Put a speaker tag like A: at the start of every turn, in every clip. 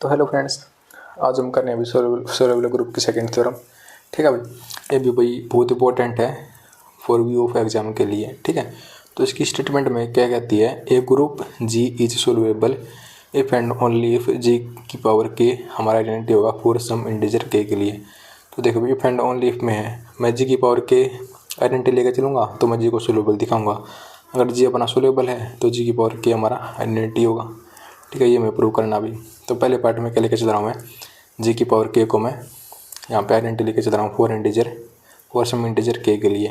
A: तो hello friends, आज हम करने अभी सोलर ग्रुप की सेकंड थ्योरम। ठीक है भाई, ये भी भाई बहुत इंपॉर्टेंट है फॉर व्यू ऑफ एग्जाम के लिए। ठीक है, तो इसकी स्टेटमेंट में क्या कहती है, a group G is soluble if and only if G की पावर के हमारा आइडेंटिटी होगा फॉर सम इंटीजर के लिए। तो देखो भाई, इफ एंड ओनली इफ में है, मैं जी की पावर के आइडेंटिटी लेकर चलूँगा तो मैं जी को सोल्यूबल दिखाऊंगा। अगर जी अपना सोल्यूबल है तो जी की पावर के हमारा आइडेंटिटी होगा। ठीक है, ये मैं प्रूव करना भी। तो पहले पार्ट में क्या लेके चल रहा हूँ, मैं जी की पावर के को मैं यहाँ पे आइडेंटिटी लेके चल रहा हूँ फॉर सम इंटीजर के लिए।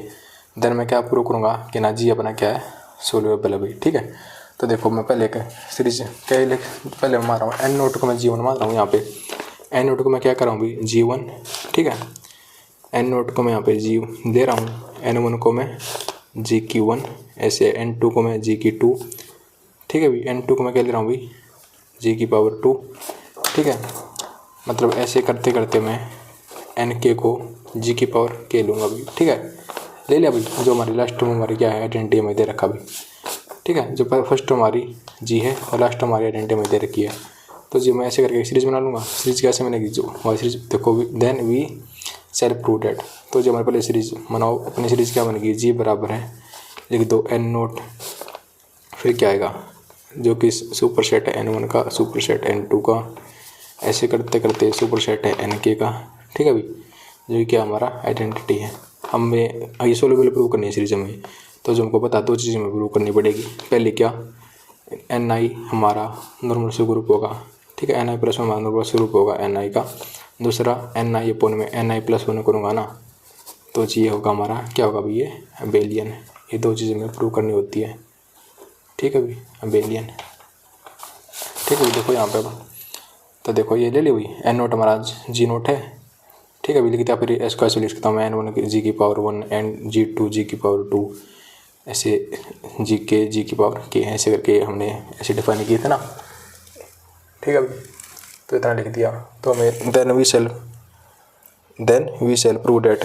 A: देन मैं क्या प्रूव करूँगा कि ना जी अपना क्या है, सोल्यूबल है भाई। ठीक है, तो देखो मैं पहले सीरीज क्या लिख, पहले मैं मार रहा हूँ एन नोट को मैं जी वन मार रहा हूँ। यहाँ पे एन नोट को मैं क्या कर रहा हूँ भाई, जी वन। ठीक है, एन नोट को मैं यहाँ पे जी दे रहा हूँ, एन वन को मैं जी की वन, ऐसे एन टू को मैं जी की टू। ठीक है भाई, एन टू को मैं क्या ले रहा हूँ भाई, जी की पावर टू। ठीक है, मतलब ऐसे करते करते मैं एन के को जी की पावर के लूँगा भाई। ठीक है, ले लिया भाई। जो हमारी लास्ट में हमारी क्या है, आइडेंटिटी में दे रखा भाई। ठीक है, जो फर्स्ट हमारी जी है और लास्ट हमारी आइडेंटिटी में दे रखी है। तो जी मैं ऐसे करके सीरीज बना लूँगा। सीरीज कैसे बनेगी, जो हमारी सीरीज देखो, then we shall prove that. तो जो हमारे पहले सीरीज बनाओ, अपनी सीरीज क्या बनेगी, जी बराबर है, लिख दो एन नोट, फिर क्या आएगा जो कि सुपर सेट है एन वन का, सुपर सेट एन टू का, ऐसे करते करते सुपर सेट है एन के का। ठीक है भाई, जो कि हमारा आइडेंटिटी है। हमें आइसोलेबल प्रूव करनी है सीरीज में, तो जो हमको पता दो चीज़ें हमें प्रूव करनी पड़ेगी। पहले क्या, एन आई हमारा नॉर्मल से ग्रुप होगा। ठीक है, एन आई प्लस वन हमारा नॉर्मल से ग्रुप होगा एन आई का। दूसरा एन आई अपोन में एन आई प्लस वन करूँगा ना, तो ये होगा हमारा क्या होगा भाई, ये अबेलियन। ये दो चीज़ें हमें प्रूव करनी होती है। ठीक है भाई, अबेलियन। ठीक है, देखो यहाँ पे अब तो देखो ये ले ली हुई एन नोट हमारा जी नोट है। ठीक है, अभी लिखता फिर इसको ऐसे लिख सकता हूँ मैं, एन वन जी की power one, N G two G की पावर टू, ऐसे जी के जी की पावर के, ऐसे करके हमने ऐसे डिफाइन किए थे ना। ठीक है भाई, तो इतना लिख दिया। तो हमें then we shall prove that,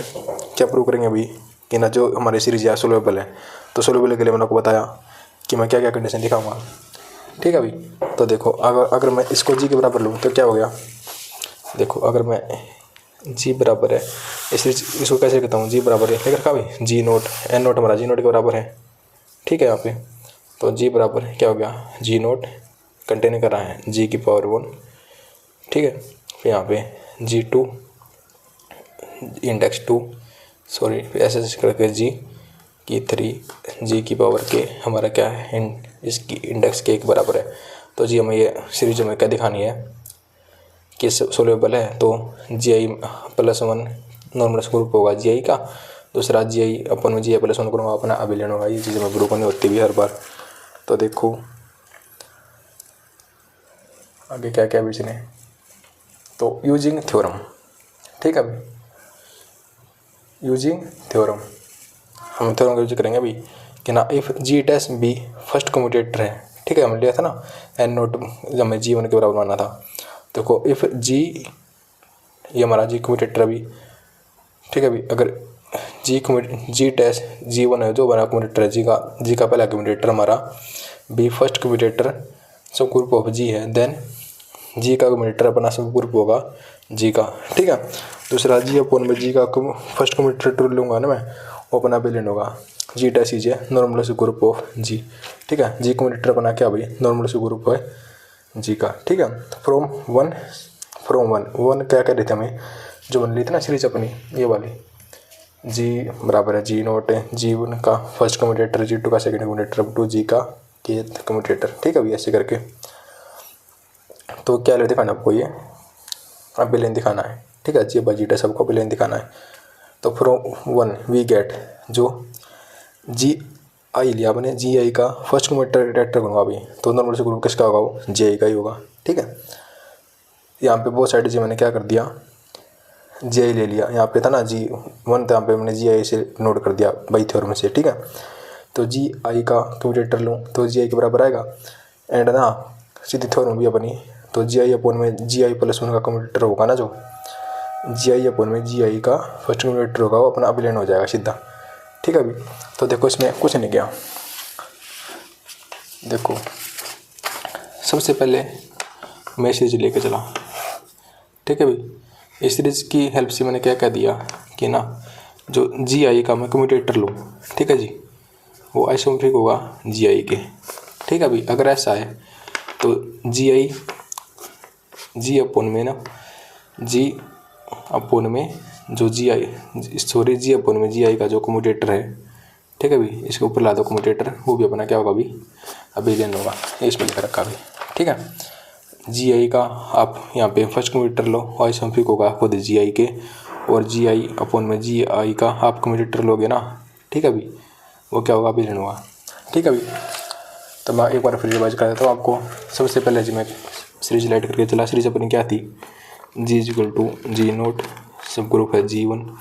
A: क्या प्रूव करेंगे अभी कि ना जो हमारी सीरीज है सोल्यूबल है। तो सोल्यूबल के लिए मैंने आपको बताया कि मैं क्या क्या कंडीशन दिखाऊंगा। ठीक है भाई, तो देखो अगर मैं इसको जी के बराबर लूँ तो क्या हो गया, देखो अगर मैं जी बराबर है, इसको कैसे लिखता हूँ, जी बराबर है लेकर रखा भाई, जी नोट, एन नोट हमारा जी नोट के बराबर है। ठीक है, यहाँ पे तो जी बराबर क्या हो गया, जी नोट कंटेन कर रहा है जी की पावर वन। ठीक है, फिर यहाँ पे जी टू इंडेक्स टू, सॉरी ऐसे करके जी की थ्री, जी की पावर के हमारा क्या है, इसकी इंडेक्स के एक बराबर है। तो जी हमें ये सीरीज में क्या दिखानी है कि सोल्यूबल है। तो जी आई प्लस वन नॉर्मल ग्रुप होगा जी आई का, दूसरा जी आई अपन में जी आई प्लस वन करूँगा अपना अबेलियन होगा। ये चीज़ हमें ग्रुप नहीं होती भी हर बार। तो देखो आगे क्या क्या बीचने, तो यूजिंग थ्योरम। ठीक है भाई, यूजिंग थ्योरम हम थ्योरम का यूज करेंगे अभी कि ना if G dash B first commutator है। ठीक है, हमने लिया था ना एन नोट, जब हमें जी वन के बराबर माना था। देखो इफ़ जी, ये हमारा जी कम्यूटेटर अभी। ठीक है भाई, अगर जी डैश जी वन है जो हमारा कम्यूटेटर है, जी का पहला कम्यूटेटर हमारा, बी फर्स्ट कम्यूटेटर सब ग्रुप ऑफ जी है, देन जी का कम्यूटेटर अपना सब ग्रुप होगा जी का। ठीक है, दूसरा जी अपोन में जी का फर्स्ट कम्यूटेटर लूँगा ना मैं, वो अपना अबेलियन होगा। जी डैश इज नॉर्मल से ग्रुप ऑफ जी। ठीक है, जी कम्यूटेटर अपना क्या भाई, नॉर्मल से ग्रुप है जी का। ठीक है, फ्रॉम वन क्या कह रहे थे हमें, जो बन रही थी ना सीरीज अपनी ये वाली, जी बराबर है जी नोट है जी वन का फर्स्ट कम्यूटेटर, जी टू का सेकंड कम्यूटेटर, अप टू जी का केथ कम्यूटेटर। ठीक है भाई, ऐसे करके तो क्या ले दिखाना आपको, ये अबेलियन दिखाना है। ठीक है, जी बजीट है, सबको अबेलियन दिखाना है। तो फ्रॉम वन वी गेट, जो जी आई लिया मैंने, जी आई का फर्स्ट कम्यूटेटर डिटेक्टर करूँगा अभी, तो नॉर्मल से ग्रुप किसका होगा, वो जी आई का ही होगा। ठीक है, यहाँ पे बहुत साइड जी मैंने क्या कर दिया, जी आई ले लिया। यहाँ पे था ना जी वन था, यहाँ पे मैंने जी आई से नोट कर दिया बाई थ्योरम से। ठीक है, तो जी आई का कम्यूटेटर लूँ तो जी आई के बराबर आएगा, एंड ना सीधी थ्योरम भी अपनी, तो जी आई अपोन में जी आई प्लस वन का कम्यूटेटर होगा ना, जो जी आई अपोन में जी आई का फर्स्ट कम्यूटेटर होगा, वो अपना अबेलियन हो जाएगा सीधा। ठीक है अभी, तो देखो इसमें कुछ नहीं किया। देखो सबसे पहले मैं सीरीज लेके चला। ठीक है भाई, इस सीरीज की हेल्प से मैंने क्या क्या दिया कि ना जो जी आई का मैं कम्यूटेटर लूँ, ठीक है जी, वो आइसोमेट्रिक होगा जी आई के। ठीक है भाई, अगर ऐसा है तो जी आई जी अपोन में ना जी अपोन में जो जी आई जी अपोन में जी आई का जो कम्यूटेटर है, ठीक है भाई, इसके ऊपर ला दो कम्यूटेटर, वो भी अपना क्या होगा अभी अबेलियन होगा, इसमें लिख रखा अभी। ठीक है, जी आई का आप यहाँ पे फर्स्ट कम्यूटेटर लो, आइसोमेट्रिक होगा खुद जी आई के, और जी आई अपोन में जी आई का आप कम्यूटेटर लोगे ना, ठीक है भाई, वो क्या होगा अबेलियन होगा। ठीक है भाई, तो मैं एक बार फिर रिवाइज कर देता हूँ आपको। सबसे पहले जी मैं सीरीज लाइट करके चला। सीरीज अपनी क्या थी, जी इक्वल टू जी नोट, सब ग्रुप है जी वन,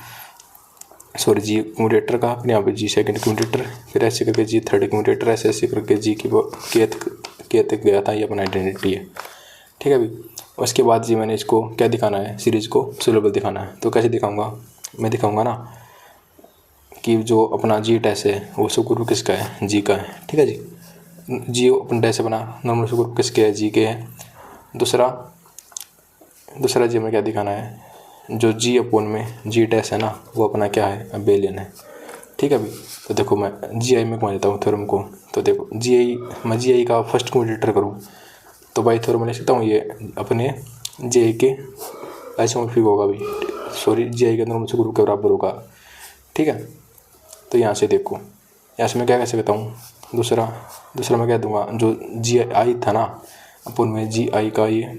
A: सॉरी जी कम्यूटेटर का, अपने यहाँ पे जी सेकंड कम्यूटेटर, फिर ऐसे करके जी थर्ड कम्यूटेटर, ऐसे ऐसे करके जी की के तक गया था, ये अपना आइडेंटिटी है। ठीक है भाई, उसके बाद जी मैंने इसको क्या दिखाना है, सीरीज़ को सोल्यूबल दिखाना है। तो कैसे दिखाऊंगा, मैं दिखाऊंगा ना कि जो अपना जी टैस है वो सब ग्रुप किसका है, जी का है। ठीक है जी, जी अपन टैस बना नॉर्मल सब ग्रुप किसके है, जी के है। दूसरा जी में क्या दिखाना है, जो जी अपोन में जी टैस है ना वो अपना क्या है, अबेलियन है। ठीक है भाई, तो देखो मैं जी आई में घुमा देता हूँ थ्योरम को। तो देखो जी आई, मैं जी आई का फर्स्ट कम्यूटेटर करूँ तो बाई थ्योरम लिख सकता हूँ, ये अपने जी आई के आइसोमॉर्फिक होगा भाई, सॉरी जी आई के नॉर्मल से ग्रुप के बराबर होगा। ठीक है, तो यहाँ से देखो, यहाँ से मैं क्या कह सकता हूँ, दूसरा मैं कह दूँगा जो जी आई था ना अपन में जी आई का, ये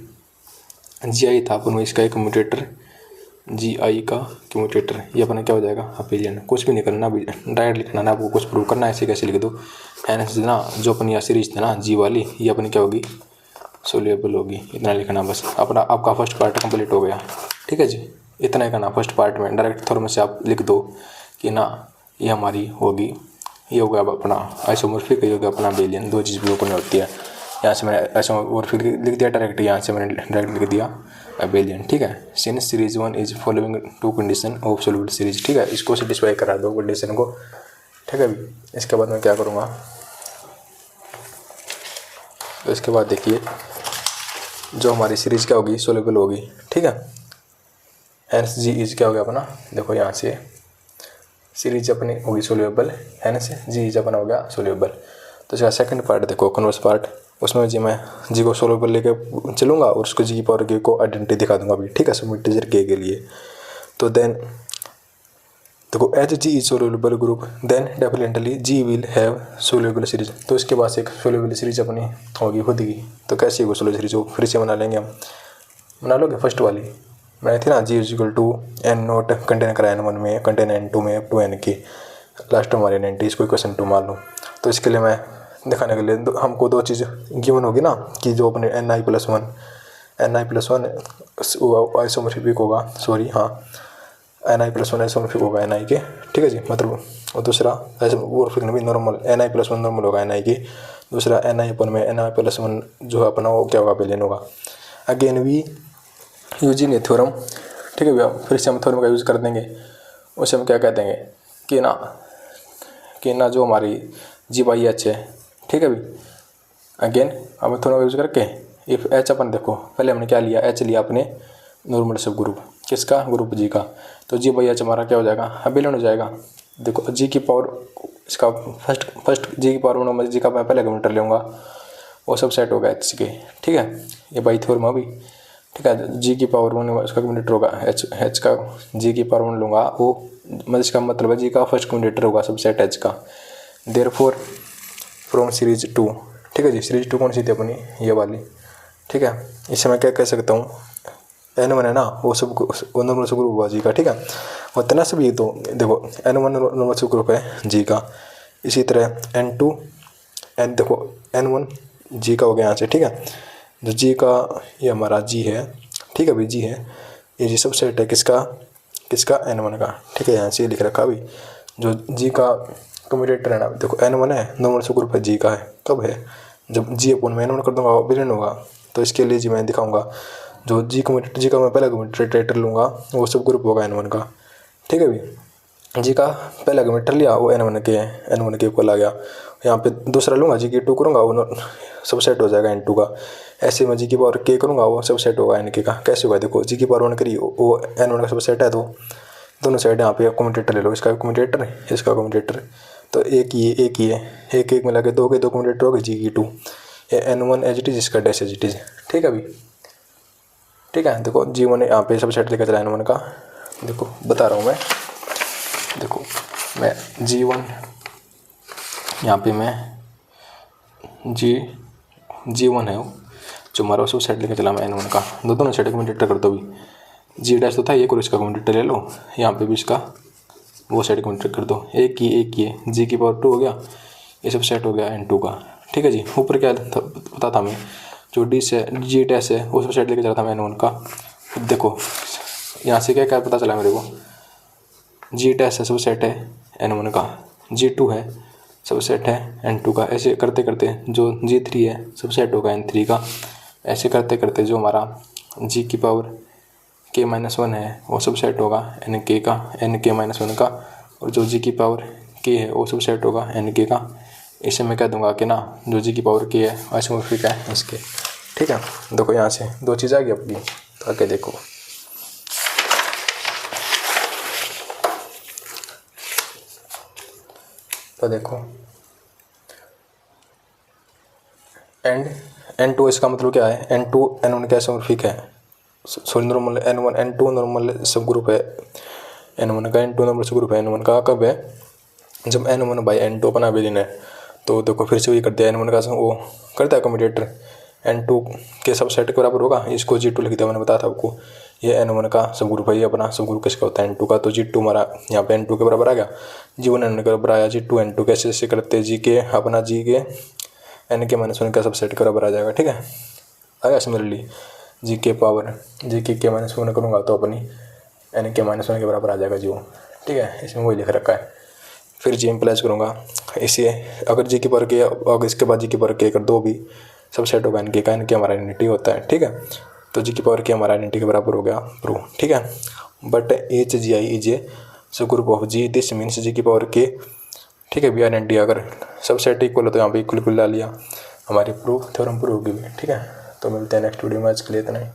A: जी आई था अपन में इसका एक कम्यूटेटर, जी आई का कम्यूटेटर, ये अपना क्या हो जाएगा अबेलियन। कुछ भी नहीं करना, डायरेक्ट लिखना ना, आपको कुछ प्रूव करना है, ऐसे कैसे लिख दो। एन ना जो अपनी यहाँ सीरीज थी ना जी वाली, ये अपनी क्या होगी, सोल्यूबल होगी। इतना लिखना बस, अपना आपका फर्स्ट पार्ट कंप्लीट हो गया। ठीक है जी, इतना ही करना फर्स्ट पार्ट में। डायरेक्ट थ्योरम से आप लिख दो कि ना ये हमारी होगी, ये होगा अपना आइसोमॉर्फिक, ये होगा अपना अबेलियन। दो चीज़ भी ओपन होती है। यहाँ से मैंने आइसोमॉर्फिक लिख दिया डायरेक्ट, यहाँ से मैंने डायरेक्ट लिख दिया अबेलियन। ठीक है, since series one is following two condition of soluble series. ठीक है, इसको सेटिस्फाई करा दो कंडीशन को। ठीक है भाई, इसके बाद मैं क्या करूँगा, तो इसके बाद देखिए जो हमारी सीरीज क्या होगी, सोल्यूबल होगी। ठीक है, हेंस जी इज क्या हो गया अपना, देखो यहाँ से सीरीज अपनी होगी सोल्यूबल, हेंस जी इज अपना हो गया सोल्यूबल। तो इसका सेकंड पार्ट देखो, कन्वर्स पार्ट, उसमें जी मैं जी को सोल्यूबल लेके चलूँगा और उसको जी पावर के को आइडेंटिटी दिखा दूंगा अभी। ठीक है, सब इंटीजर के लिए। तो देन देखो H G is soluble group, then definitely G will have soluble series. तो इसके बाद एक सोल्यूबल सीरीज अपनी होगी खुद की। तो कैसी होगी सोल्यूबल सीरीज, वो फिर से बना लेंगे हम। बना लोगे फर्स्ट वाली मैंने थी ना, G is equal to N naught contain करा एन वन में, कंटेन एन टू में, अप टू एन की, लास्ट हमारे 90 इसको इक्वेशन 2 मान लो। तो इसके लिए मैं दिखाने के लिए हमको दो चीज़ गिवन होगी ना, कि जो अपने एन आई प्लस वन आइसोमॉर्फिक होगा, सॉरी हाँ, एन आई प्लस वन आइसोमॉर्फिक होगा एन आई के। ठीक है जी, मतलब और दूसरा आइसोमॉर्फिक नहीं, नॉर्मल एन आई प्लस वन नॉर्मल होगा एन आई की। दूसरा एन आई अपन में एन आई प्लस वन जो है अपना वो क्या होगा, अबेलियन होगा। Again we using a theorem. ठीक है भैया, फिर से हम थ्योरम का यूज़ कर देंगे। उसे हम क्या कह देंगे कि ना जो हमारी जी बाई एच है, ठीक है भाई, अगेन हम थ्योरम का यूज़ करके इफ़ एच अपन देखो, पहले हमने क्या लिया, एच लिया अपने नॉर्मल सब ग्रुप, किसका, ग्रुप जी का। तो जी बाई एच हमारा क्या हो जाएगा, अबेलियन हो जाएगा। देखो जी की पावर, इसका फर्स्ट जी की पावर नॉर्मल जी का मैं पहले कम्यूटेटर लूँगा, वो सब सेट होगा एच के। ठीक है, ये बाई थ्योरम अभी। ठीक है, जी की पावर वन उसका कम्यूटेटर होगा एच का, जी की पावर वन लूँगा वो, मतलब इसका मतलब है जी का फर्स्ट कम्यूटेटर होगा सब सेट एच का। Therefore from series two. ठीक है जी, सीरीज टू कौन सी थी अपनी, ये वाली। ठीक है, इससे मैं क्या कह सकता हूँ, एन वन है ना वो सब नॉर्मल सब ग्रुप हुआ जी का। ठीक है, और तना सभी तो देखो एन वन नॉर्मल सब ग्रुप है जी का। इसी तरह एन टू एन देखो एन वन जी का हो गया यहाँ से। ठीक है, जो जी का ये हमारा जी है, ठीक है भाई जी है, ये जी सब सेट है किसका एन वन का। ठीक है, यहाँ से लिख रखा अभी, जो जी का कम्यूटेटर है ना, देखो एन वन है नॉर्मल सब ग्रुप है जी का है, कब है, जब जी अपन में एन वन कर दूँगा अबेलियन होगा। तो इसके लिए जी मैं दिखाऊंगा, जो जी का मैं पहला कम्यूटेटर लूँगा वो सब ग्रुप होगा एन वन का। ठीक है भाई, जी का पहला कम्यूटेटर लिया वो n1 के n1 के इक्वल आ गया। यहाँ पे दूसरा लूँगा जी की 2 करूँगा वो सबसेट हो जाएगा n2 का। ऐसे में जी की पावर k करूँगा वो सबसेट होगा n के का। कैसे होगा देखो, जी की पावर 1 करी वो n1 का सबसेट है, तो दोनों साइड यहाँ पे कम्यूटेटर ले लो, इसका कम्यूटेटर इसका कम्यूटेटर, तो एक ही है एक एक मिला के 2 के 2 कम्यूटेटर हो गए जी की 2। ये n1 एज इट इज, इसका डैश एज इट इज। ठीक है अभी, ठीक है देखो G1 यहाँ पे सबसेट लेकर चला n1 का। देखो बता रहा हूँ मैं, देखो मैं G1 यहाँ पे मैं G1 है वो जो हमारा सबसेट लेकर चला मैं n1 का। दोनों साइड कम्यूटेटर कर दो भी, जी डैश तो था एक और इसका कम्यूटेटर ले लो, यहाँ पे भी इसका वो साइड कम्यूटेटर कर दो। एक ही है जी की पावर 2 हो गया, ये सब सेट हो गया n2 का। ठीक है जी, ऊपर क्या पता था मैं, जो डी से जी डैश है वो सब सेट लेके चला था मैं n1 का। देखो यहाँ से क्या क्या पता चला मेरे को, जी डैश है सब सेट है n1 का, G2 है सब सेट है n2 का। ऐसे करते करते जो G3 है सब सेट होगा n3 का। ऐसे करते करते जो हमारा जी की पावर k-1 है वो सब सेट होगा nk का, nk-1 का। और जो जी की पावर k है वो सब सेट होगा nk का। इसे मैं कह दूंगा कि ना जो जी की पावर k है आइसोमॉर्फिक है इसके। ठीक है, देखो यहाँ से 2 चीज़ आ गई अपनी, तो आगे देखो तो देखो एंड n2 इसका मतलब क्या है, n2 n1 के आइसोमॉर्फिक है। Sorry normal n1 n2 normal सब ग्रुप है n1 का, n2 नॉर्मल सब ग्रुप है n1 का। कब है, जब n1 बाई n2 अपना विलीन है। तो देखो फिर से वही कर दिया, n1 का वो करता है कम्यूटेटर n2 के सब सेट के बराबर होगा, इसको G2 लिख दिया मैंने बताया था आपको। ये n1 का सब ग्रुप है, ये अपना सब ग्रुप किसका होता है n2 का। तो G2 हमारा यहाँ पे n2 के बराबर आ गया, G1 n1 के बराबर आया, G2 n2 कैसे ऐसे करते जी के अपना जी के nk-1 का सब सेट के बराबर आ जाएगा। ठीक है, आया सिमिलरली जी के पावर जी के k-1 करूँगा तो अपनी nk-1 के बराबर आ जाएगा जी वो। ठीक है, इसमें वही लिख रखा है। फिर जी इम्प्लाइज करूँगा इसे, अगर जी की पावर के अगर इसके बाद जी की पावर के कर दो भी सब सेट होगा इनके का, इनके हमारा आइडेंटिटी होता है। ठीक है, तो जी की पावर के हमारा आइडेंटिटी के बराबर हो गया प्रूव। ठीक है, but H G I is a subgroup of G, this means G की पावर के। ठीक है, बी आइडेंटिटी अगर सब सेट इक्वल है तो यहाँ पे इक्वल ला लिया, हमारी प्रूफ थ्योरम प्रूव होगी। ठीक है, तो मिलते हैं नेक्स्ट वीडियो में, आज के लिए इतना ही।